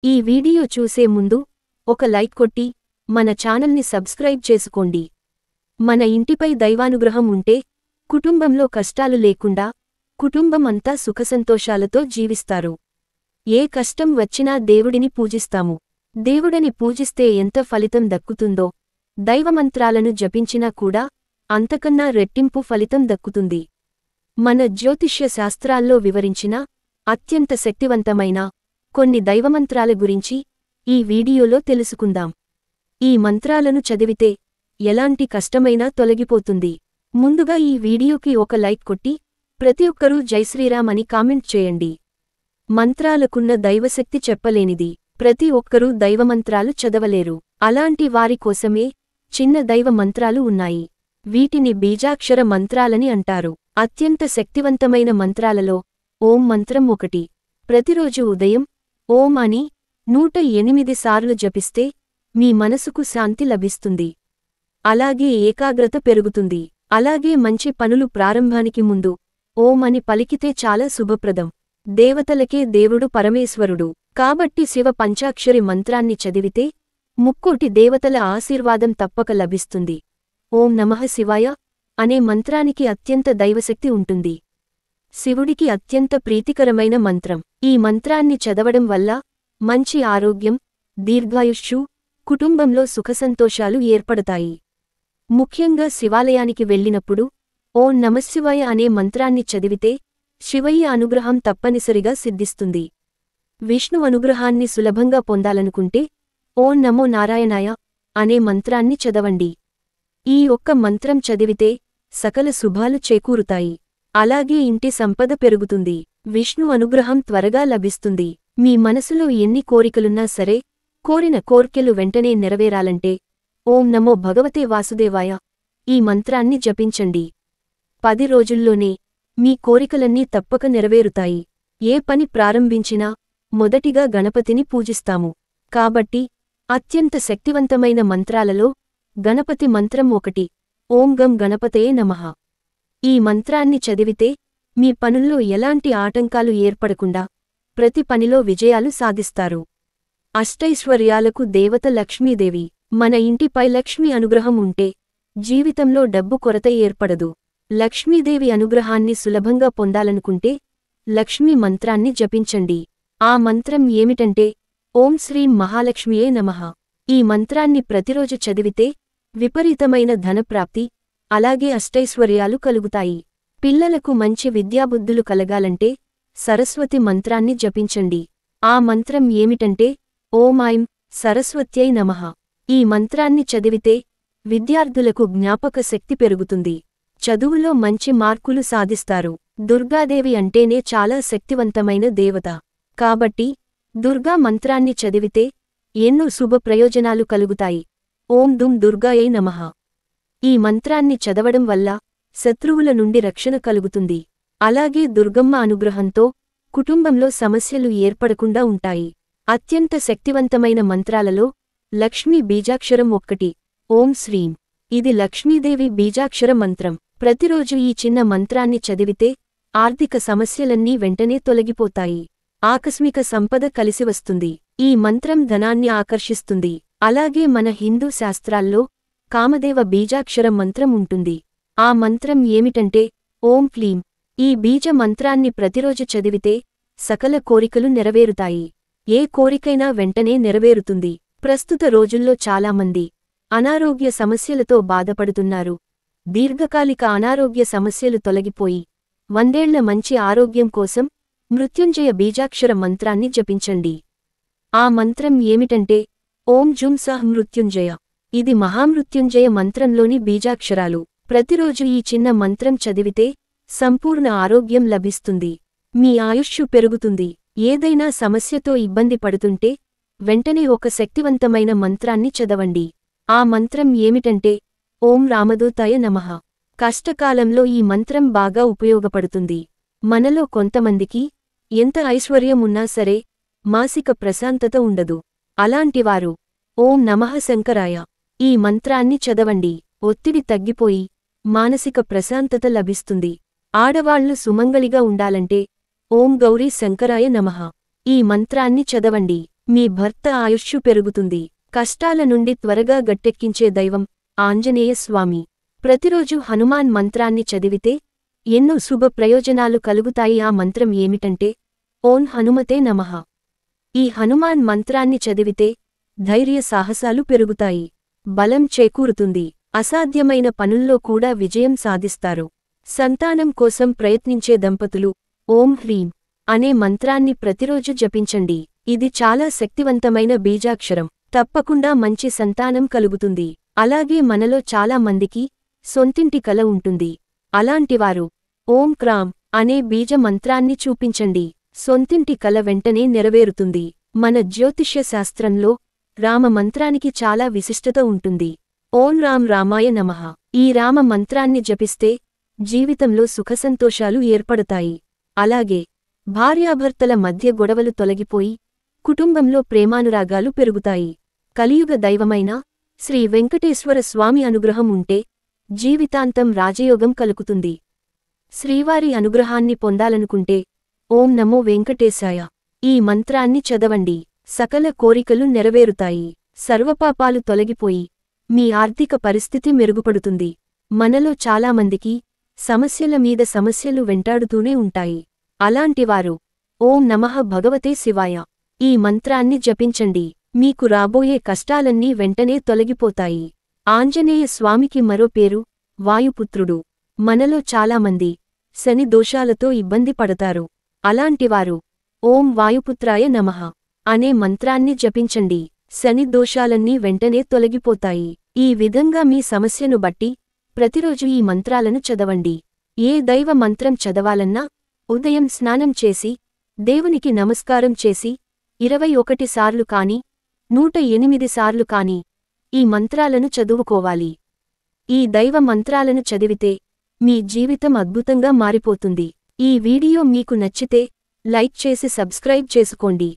ఈ వీడియో చూసే ముందు ఒక లైక్ కొట్టి మన ఛానల్ని సబ్స్క్రైబ్ చేసుకోండి. మన ఇంటిపై దైవానుగ్రహం ఉంటే కుటుంబంలో కష్టాలు లేకుండా కుటుంబం అంతా సుఖసంతోషాలతో జీవిస్తారు. ఏ కష్టం వచ్చినా దేవుడిని పూజిస్తాము. దేవుడని పూజిస్తే ఎంత ఫలితం దక్కుతుందో దైవమంత్రాలను జపించినా కూడా అంతకన్నా రెట్టింపు ఫలితం దక్కుతుంది. మన జ్యోతిష్య శాస్త్రాల్లో వివరించిన అత్యంత శక్తివంతమైన కొన్ని దైవమంత్రాల గురించి ఈ వీడియోలో తెలుసుకుందాం. ఈ మంత్రాలను చదివితే ఎలాంటి కష్టమైనా తొలగిపోతుంది. ముందుగా ఈ వీడియోకి ఒక లైక్ కొట్టి ప్రతి ఒక్కరూ జై శ్రీరామ్ అని కామెంట్ చేయండి. మంత్రాలకున్న దైవశక్తి చెప్పలేనిది. ప్రతి ఒక్కరూ దైవమంత్రాలు చదవలేరు. అలాంటి వారి కోసమే చిన్న దైవ మంత్రాలు ఉన్నాయి. వీటిని బీజాక్షర మంత్రాలని అంటారు. అత్యంత శక్తివంతమైన మంత్రాలలో ఓం మంత్రం ఒకటి. ప్రతిరోజు ఉదయం ఓం అని 108 సార్లు జపిస్తే మీ మనసుకు శాంతి లభిస్తుంది. అలాగే ఏకాగ్రత పెరుగుతుంది. అలాగే మంచి పనులు ప్రారంభానికి ముందు ఓం అని పలికితే చాలా శుభప్రదం. దేవతలకే దేవుడు పరమేశ్వరుడు కాబట్టి శివ పంచాక్షరి మంత్రాన్ని చదివితే ముక్కోటి దేవతల ఆశీర్వాదం తప్పక లభిస్తుంది. ఓం నమః శివాయ అనే మంత్రానికి అత్యంత దైవశక్తి ఉంటుంది. శివుడికి అత్యంత ప్రీతికరమైన మంత్రం. ఈ మంత్రాన్ని చదవడం వల్ల మంచి ఆరోగ్యం, దీర్ఘాయుష్షు, కుటుంబంలో సుఖసంతోషాలు ఏర్పడతాయి. ముఖ్యంగా శివాలయానికి వెళ్ళినప్పుడు ఓం నమఃశివాయ అనే మంత్రాన్ని చదివితే శివయ్య అనుగ్రహం తప్పనిసరిగా సిద్ధిస్తుంది. విష్ణు అనుగ్రహాన్ని సులభంగా పొందాలనుకుంటే ఓం నమో నారాయణాయ అనే మంత్రాన్ని చదవండి. ఈ ఒక్క మంత్రం చదివితే సకల శుభాలు చేకూరుతాయి. అలాగే ఇంటి సంపద పెరుగుతుంది. విష్ణు అనుగ్రహం త్వరగా లభిస్తుంది. మీ మనసులో ఎన్ని కోరికలున్నా సరే కోరిన కోర్కెలు వెంటనే నెరవేరాలంటే ఓం నమో భగవతే వాసుదేవాయ ఈ మంత్రాన్ని జపించండి. 10 రోజుల్లోనే మీ కోరికలన్నీ తప్పక నెరవేరుతాయి. ఏ పని ప్రారంభించినా మొదటిగా గణపతిని పూజిస్తాము. కాబట్టి అత్యంత శక్తివంతమైన మంత్రాలలో గణపతి మంత్రం ఒకటి. ఓం గం గణపతయే నమః. ఈ మంత్రాన్ని చదివితే మీ పనుల్లో ఎలాంటి ఆటంకాలు ఏర్పడకుండా ప్రతి పనిలో విజయాలు సాధిస్తారు. అష్టైశ్వర్యాలకు దేవత లక్ష్మీదేవి. మన ఇంటిపై లక్ష్మీ అనుగ్రహం ఉంటే జీవితంలో డబ్బు కొరత ఏర్పడదు. లక్ష్మీదేవి అనుగ్రహాన్ని సులభంగా పొందాలనుకుంటే లక్ష్మీ మంత్రాన్ని జపించండి. ఆ మంత్రం ఏమిటంటే ఓం శ్రీం మహాలక్ష్మియే నమః. ఈ మంత్రాన్ని ప్రతిరోజు చదివితే విపరీతమైన ధనప్రాప్తి, అలాగే అష్టైశ్వర్యాలు కలుగుతాయి. పిల్లలకు మంచి విద్యాబుద్ధులు కలగాలంటే సరస్వతి మంత్రాన్ని జపించండి. ఆ మంత్రం ఏమిటంటే ఓం ఐం సరస్వత్యై నమః. ఈ మంత్రాన్ని చదివితే విద్యార్థులకు జ్ఞాపక శక్తి పెరుగుతుంది. చదువులో మంచి మార్కులు సాధిస్తారు. దుర్గాదేవి అంటేనే చాలా శక్తివంతమైన దేవత. కాబట్టి దుర్గా మంత్రాన్ని చదివితే ఎన్నో శుభ ప్రయోజనాలు కలుగుతాయి. ఓం దుం దుర్గాయై నమః. ఈ మంత్రాన్ని చదవడం వల్ల శత్రువుల నుండి రక్షణ కలుగుతుంది. అలాగే దుర్గమ్మ అనుగ్రహంతో కుటుంబంలో సమస్యలు ఏర్పడకుండా ఉంటాయి. అత్యంత శక్తివంతమైన మంత్రాలలో లక్ష్మీ బీజాక్షరం ఒక్కటి. ఓం శ్రీం. ఇది లక్ష్మీదేవి బీజాక్షర మంత్రం. ప్రతిరోజు ఈ చిన్న మంత్రాన్ని చదివితే ఆర్థిక సమస్యలన్నీ వెంటనే తొలగిపోతాయి. ఆకస్మిక సంపద కలిసివస్తుంది. ఈ మంత్రం ధనాన్ని ఆకర్షిస్తుంది. అలాగే మన హిందూ శాస్త్రాల్లో కామదేవ బీజాక్షర మంత్రం ఉంటుంది. ఆ మంత్రం ఏమిటంటే ఓం క్లీం. ఈ బీజ మంత్రాన్ని ప్రతిరోజు చదివితే సకల కోరికలు నెరవేరుతాయి. ఏ కోరికైనా వెంటనే నెరవేరుతుంది. ప్రస్తుత రోజుల్లో చాలామంది అనారోగ్య సమస్యలతో బాధపడుతున్నారు. దీర్ఘకాలిక అనారోగ్య సమస్యలు తొలగిపోయి 100 ఏళ్ల మంచి ఆరోగ్యం కోసం మృత్యుంజయ బీజాక్షర మంత్రాన్ని జపించండి. ఆ మంత్రం ఏమిటంటే ఓం జుం సహ్ మృత్యుంజయ. ఇది మహామృత్యుంజయ మంత్రంలోని బీజాక్షరాలు. ప్రతిరోజు ఈ చిన్న మంత్రం చదివితే సంపూర్ణ ఆరోగ్యం లభిస్తుంది. మీ ఆయుష్షు పెరుగుతుంది. ఏదైనా సమస్యతో ఇబ్బంది పడుతుంటే వెంటనే ఒక శక్తివంతమైన మంత్రాన్ని చదవండి. ఆ మంత్రం ఏమిటంటే ఓం రామదూతాయ నమః. కష్టకాలంలో ఈ మంత్రం బాగా ఉపయోగపడుతుంది. మనలో కొంతమందికి ఎంత ఐశ్వర్యం ఉన్నా సరే మాసిక ప్రశాంతత ఉండదు. అలాంటివారు ఓం నమః శంకరాయ ఈ మంత్రాన్ని చదవండి. ఒత్తిడి తగ్గిపోయి మానసిక ప్రశాంతత లభిస్తుంది. ఆడవాళ్లు సుమంగళిగా ఉండాలంటే ఓం గౌరీ శంకరాయ నమః ఈ మంత్రాన్ని చదవండి. మీ భర్త ఆయుష్షు పెరుగుతుంది. కష్టాల నుండి త్వరగా గట్టెక్కించే దైవం ఆంజనేయ స్వామి. ప్రతిరోజు హనుమాన్ మంత్రాన్ని చదివితే ఎన్నో శుభ ప్రయోజనాలు కలుగుతాయి. ఆ మంత్రం ఏమిటంటే ఓం హనుమతే నమః. ఈ హనుమాన్ మంత్రాన్ని చదివితే ధైర్య సాహసాలు పెరుగుతాయి, బలం చేకూరుతుంది, అసాధ్యమైన పనుల్లో కూడా విజయం సాధిస్తారు. సంతానం కోసం ప్రయత్నించే దంపతులు ఓం హ్రీం అనే మంత్రాన్ని ప్రతిరోజు జపించండి. ఇది చాలా శక్తివంతమైన బీజాక్షరం. తప్పకుండా మంచి సంతానం కలుగుతుంది. అలాగే మనలో చాలా మందికి సొంతింటి కల ఉంటుంది. అలాంటివారు ఓం క్రాం అనే బీజ మంత్రాన్ని చూపించండి. సొంతింటి కల వెంటనే నెరవేరుతుంది. మన జ్యోతిష్య శాస్త్రంలో రామ మంత్రానికి చాలా విశిష్టత ఉంటుంది. ఓం రాం రామాయ నమః. ఈ రామ మంత్రాన్ని జపిస్తే జీవితంలో సుఖసంతోషాలు ఏర్పడతాయి. అలాగే భార్యాభర్తల మధ్య గొడవలు తొలగిపోయి కుటుంబంలో ప్రేమానురాగాలు పెరుగుతాయి. కలియుగ దైవమైన శ్రీ వెంకటేశ్వర స్వామి అనుగ్రహం ఉంటే జీవితాంతం రాజయోగం కలుగుతుంది. శ్రీవారి అనుగ్రహాన్ని పొందాలనుకుంటే ఓం నమో వెంకటేశాయ ఈ మంత్రాన్ని చదవండి. సకల కోరికలు నెరవేరుతాయి. సర్వపాపాలు తొలగిపోయి మీ ఆర్థిక పరిస్థితి మెరుగుపడుతుంది. మనలో చాలామందికి సమస్యల మీద సమస్యలు వెంటాడుతూనే ఉంటాయి. అలాంటివారు ఓం నమః భగవతే శివాయ ఈ మంత్రాన్ని జపించండి. మీకు రాబోయే కష్టాలన్నీ వెంటనే తొలగిపోతాయి. ఆంజనేయ స్వామికి మరో పేరు వాయుపుత్రుడు. మనలో చాలామంది శని దోషాలతో ఇబ్బంది పడతారు. అలాంటివారు ఓం వాయుపుత్రాయ నమః అనే మంత్రాన్ని జపించండి. శని దోషాలన్నీ వెంటనే తొలగిపోతాయి. ఈ విధంగా మీ సమస్యను బట్టి ప్రతిరోజు ఈ మంత్రాలను చదవండి. ఏ దైవ మంత్రం చదవాలన్నా ఉదయం స్నానం చేసి దేవునికి నమస్కారం చేసి 21 సార్లు కాని 108 సార్లు కాని ఈ మంత్రాలను చదువుకోవాలి. ఈ దైవ మంత్రాలను చదివితే మీ జీవితం అద్భుతంగా మారిపోతుంది. ఈ వీడియో మీకు నచ్చితే లైక్ చేసి సబ్స్క్రైబ్ చేసుకోండి.